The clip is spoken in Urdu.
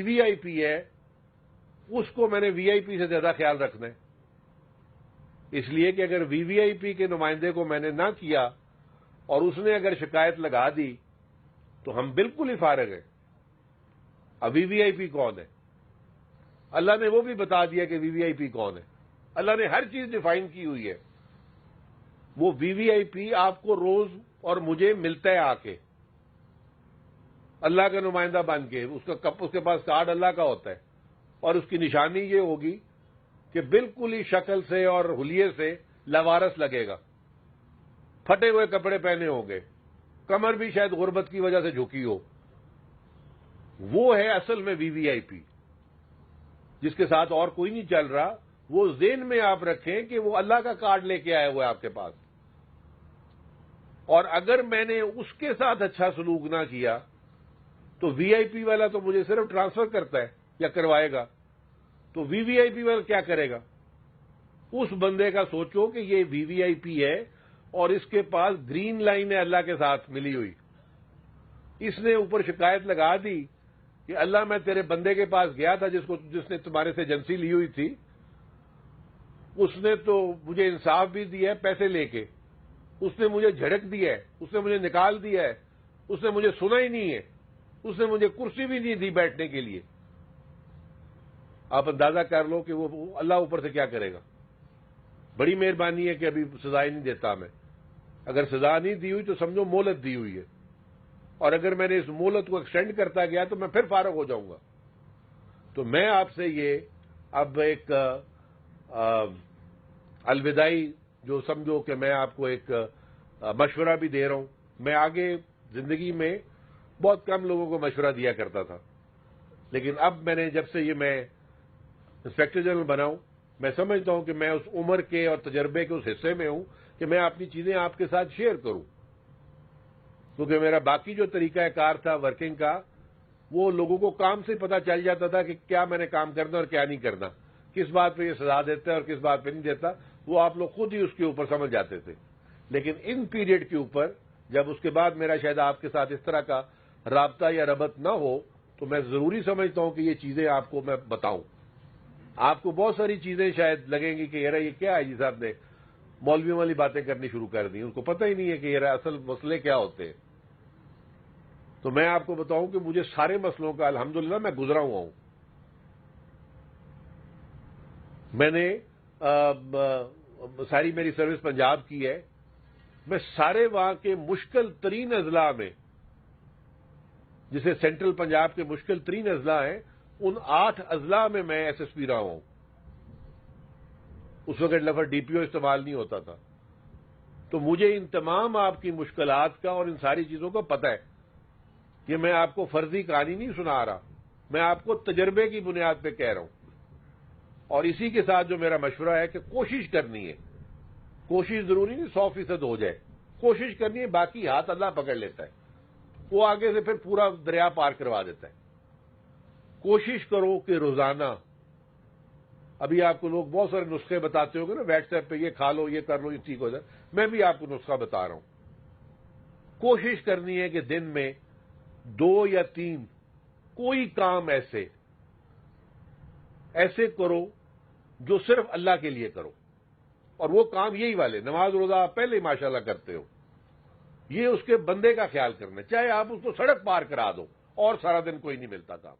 وی آئی پی ہے اس کو میں نے وی آئی پی سے زیادہ خیال رکھنا ہے، اس لیے کہ اگر وی آئی پی کے نمائندے کو میں نے نہ کیا اور اس نے اگر شکایت لگا دی تو ہم بالکل ہی فارغ ہیں۔ اب وی آئی پی کون ہے؟ اللہ نے وہ بھی بتا دیا کہ وی آئی پی کون ہے، اللہ نے ہر چیز ڈیفائن کی ہوئی ہے۔ وہ وی آئی پی آپ کو روز اور مجھے ملتا ہے آ کے اللہ کا نمائندہ بن کے، اس کے پاس کارڈ اللہ کا ہوتا ہے، اور اس کی نشانی یہ ہوگی کہ بالکل ہی شکل سے اور حلیے سے لاوارث لگے گا، پھٹے ہوئے کپڑے پہنے ہوں گے، کمر بھی شاید غربت کی وجہ سے جھکی ہو۔ وہ ہے اصل میں وی آئی پی، جس کے ساتھ اور کوئی نہیں چل رہا۔ وہ ذہن میں آپ رکھیں کہ وہ اللہ کا کارڈ لے کے آیا ہوا ہے آپ کے پاس، اور اگر میں نے اس کے ساتھ اچھا سلوک نہ کیا تو وی آئی پی والا تو مجھے صرف ٹرانسفر کرتا ہے یا کروائے گا، تو وی آئی پی والا کیا کرے گا؟ اس بندے کا سوچو کہ یہ وی آئی پی ہے اور اس کے پاس گرین لائن ہے اللہ کے ساتھ ملی ہوئی، اس نے اوپر شکایت لگا دی کہ اللہ میں تیرے بندے کے پاس گیا تھا جس نے تمہارے سے ایجنسی لی ہوئی تھی، اس نے تو مجھے انصاف بھی دیا ہے پیسے لے کے، اس نے مجھے جھڑک دیا ہے، اس نے مجھے نکال دیا ہے، اس نے مجھے سنا ہی نہیں ہے، اس نے مجھے کرسی بھی نہیں دی بیٹھنے کے لیے۔ آپ اندازہ کر لو کہ وہ اللہ اوپر سے کیا کرے گا۔ بڑی مہربانی ہے کہ ابھی سزا ہی نہیں دیتا ہمیں، اگر سزا نہیں دی ہوئی تو سمجھو مہلت دی ہوئی ہے، اور اگر میں نے اس مہلت کو ایکسٹینڈ کرتا گیا تو میں پھر فارغ ہو جاؤں گا۔ تو میں آپ سے یہ اب ایک الوداعی جو سمجھو کہ میں آپ کو ایک مشورہ بھی دے رہا ہوں۔ میں آگے زندگی میں بہت کم لوگوں کو مشورہ دیا کرتا تھا، لیکن اب میں نے جب سے یہ میں انسپیکٹر جنرل بنا ہوں، میں سمجھتا ہوں کہ میں اس عمر کے اور تجربے کے اس حصے میں ہوں کہ میں اپنی چیزیں آپ کے ساتھ شیئر کروں، کیونکہ میرا باقی جو طریقہ کار تھا ورکنگ کا، وہ لوگوں کو کام سے پتہ چل جاتا تھا کہ کیا میں نے کام کرنا اور کیا نہیں کرنا، کس بات پہ یہ سزا دیتا ہے اور کس بات پہ نہیں دیتا، وہ آپ لوگ خود ہی اس کے اوپر سمجھ جاتے تھے۔ لیکن ان پیریڈ کے اوپر جب اس کے بعد میرا شاید آپ کے ساتھ اس طرح کا رابطہ یا ربط نہ ہو، تو میں ضروری سمجھتا ہوں کہ یہ چیزیں آپ کو میں بتاؤں۔ آپ کو بہت ساری چیزیں شاید لگیں گی کہ یار یہ کیا ہے جی صاحب نے مولویوں والی باتیں کرنی شروع کر دی، ان کو پتہ ہی نہیں ہے کہ یار اصل مسئلے کیا ہوتے ہیں۔ تو میں آپ کو بتاؤں کہ مجھے سارے مسئلوں کا الحمدللہ میں گزرا ہوا ہوں۔ میں نے ساری میری سروس پنجاب کی ہے، میں سارے وہاں کے مشکل ترین اضلاع میں، جسے سینٹرل پنجاب کے مشکل ترین اضلاع ہیں، ان 8 اضلاع میں میں ایس ایس پی رہا ہوں۔ اس وقت لفظ ڈی پی او استعمال نہیں ہوتا تھا، تو مجھے ان تمام آپ کی مشکلات کا اور ان ساری چیزوں کا پتہ ہے۔ یہ میں آپ کو فرضی کہانی نہیں سنا رہا، میں آپ کو تجربے کی بنیاد پہ کہہ رہا ہوں، اور اسی کے ساتھ جو میرا مشورہ ہے کہ کوشش کرنی ہے، کوشش ضروری نہیں 100% ہو جائے، کوشش کرنی ہے، باقی ہاتھ اللہ پکڑ لیتا ہے، وہ آگے سے پھر پورا دریا پار کروا دیتا ہے۔ کوشش کرو کہ روزانہ، ابھی آپ کو لوگ بہت سارے نسخے بتاتے ہوں گے نا واٹس ایپ پہ، یہ کھا لو، یہ کر لو، یہ ٹھیک ہو جائے، میں بھی آپ کو نسخہ بتا رہا ہوں۔ کوشش کرنی ہے کہ دن میں 2 یا 3 کوئی کام ایسے کرو جو صرف اللہ کے لیے کرو، اور وہ کام یہی والے، نماز روزہ آپ پہلے ہی ماشاءاللہ کرتے ہو، یہ اس کے بندے کا خیال کرنا ہے، چاہے آپ اس کو سڑک پار کرا دو اور سارا دن کوئی نہیں ملتا کام۔